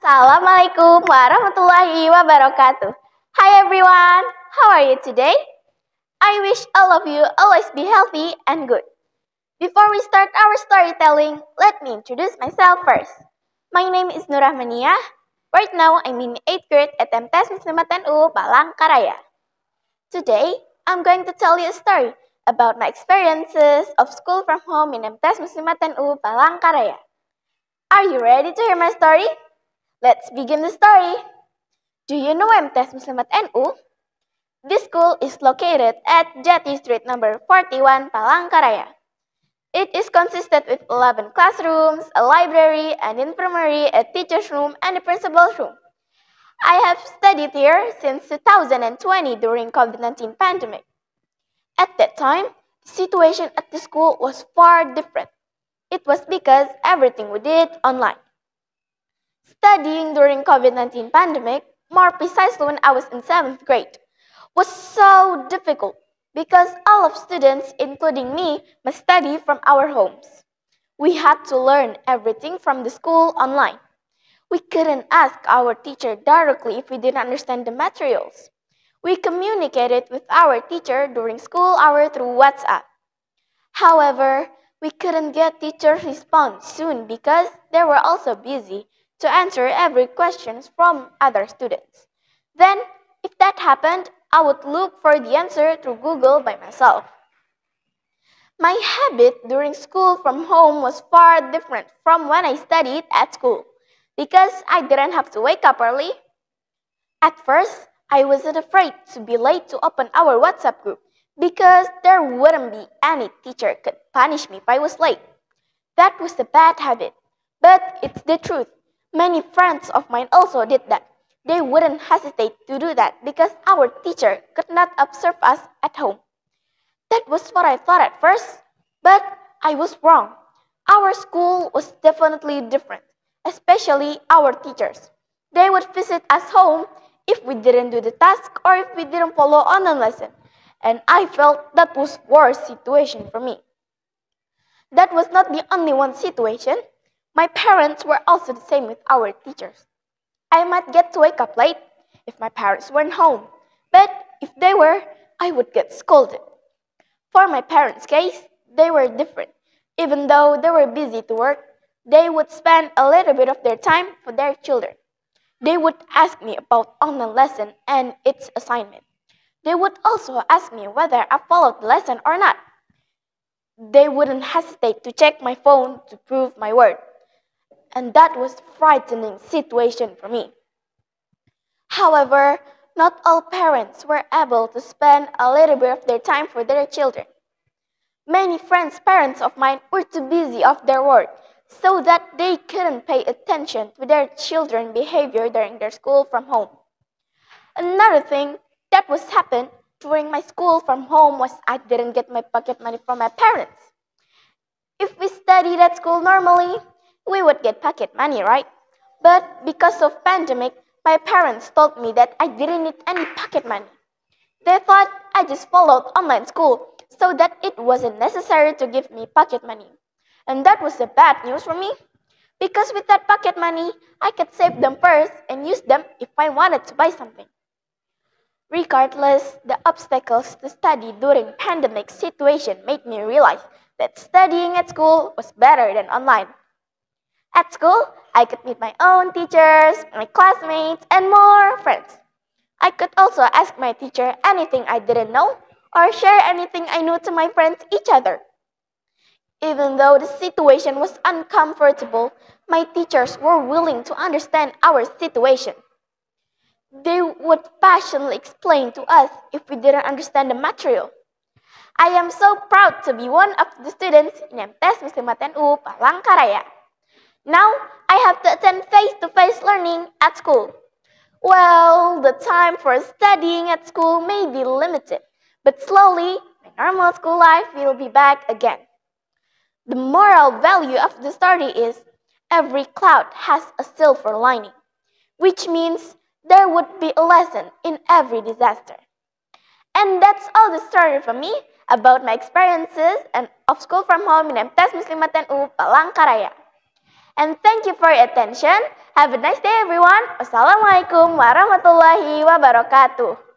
Assalamualaikum warahmatullahi wabarakatuh. Hi everyone, how are you today? I wish all of you always be healthy and good. Before we start our storytelling, let me introduce myself first. My name is Nurrahmaniah. Right now, I'm in 8th grade at MTS Muslimat NU Palangkaraya. Today, I'm going to tell you a story about my experiences of school from home in MTS Muslimat NU Palangkaraya. Are you ready to hear my story? Let's begin the story. Do you know MTS Muslimat NU? This school is located at Jati Street number 41, Palangkaraya. It is consisted with 11 classrooms, a library, an infirmary, a teacher's room, and a principal's room. I have studied here since 2020 during COVID-19 pandemic. At that time, the situation at the school was far different. It was because everything we did online. Studying during COVID-19 pandemic, more precisely when I was in 7th grade, was so difficult because all of students, including me, must study from our homes. We had to learn everything from the school online. We couldn't ask our teacher directly if we didn't understand the materials. We communicated with our teacher during school hour through WhatsApp. However, we couldn't get teacher's response soon because they were also busy to answer every question from other students. Then, if that happened, I would look for the answer through Google by myself. My habit during school from home was far different from when I studied at school because I didn't have to wake up early. At first, I wasn't afraid to be late to open our WhatsApp group because there wouldn't be any teacher could punish me if I was late. That was a bad habit, but it's the truth. Many friends of mine also did that. They wouldn't hesitate to do that because our teacher could not observe us at home. That was what I thought at first, but I was wrong. Our school was definitely different, especially our teachers. They would visit us home if we didn't do the task or if we didn't follow online lesson, and I felt that was worst situation for me. That was not the only one situation. My parents were also the same with our teachers. I might get to wake up late if my parents weren't home, but if they were, I would get scolded. For my parents' case, they were different. Even though they were busy to work, they would spend a little bit of their time for their children. They would ask me about online lesson and its assignment. They would also ask me whether I followed the lesson or not. They wouldn't hesitate to check my phone to prove my word. And that was a frightening situation for me. However, not all parents were able to spend a little bit of their time for their children. Many friends' parents of mine were too busy of their work so that they couldn't pay attention to their children's behavior during their school from home. Another thing that was happened during my school from home was I didn't get my pocket money from my parents. If we studied at school normally, we would get pocket money, right? But because of pandemic, my parents told me that I didn't need any pocket money. They thought I just followed online school so that it wasn't necessary to give me pocket money. And that was the bad news for me. Because with that pocket money, I could save them first and use them if I wanted to buy something. Regardless, the obstacles to study during pandemic situation made me realize that studying at school was better than online. At school, I could meet my own teachers, my classmates, and more friends. I could also ask my teacher anything I didn't know or share anything I knew to my friends each other. Even though the situation was uncomfortable, my teachers were willing to understand our situation. They would passionately explain to us if we didn't understand the material. I am so proud to be one of the students in MTS Muslimat NU Palangkaraya. Now, I have to attend face-to-face learning at school. Well, the time for studying at school may be limited, but slowly, my normal school life will be back again. The moral value of the story is every cloud has a silver lining, which means there would be a lesson in every disaster. And that's all the story from me about my experiences and of school from home in MTS Muslimat NU Palangkaraya. And thank you for your attention. Have a nice day everyone. Wassalamualaikum warahmatullahi wabarakatuh.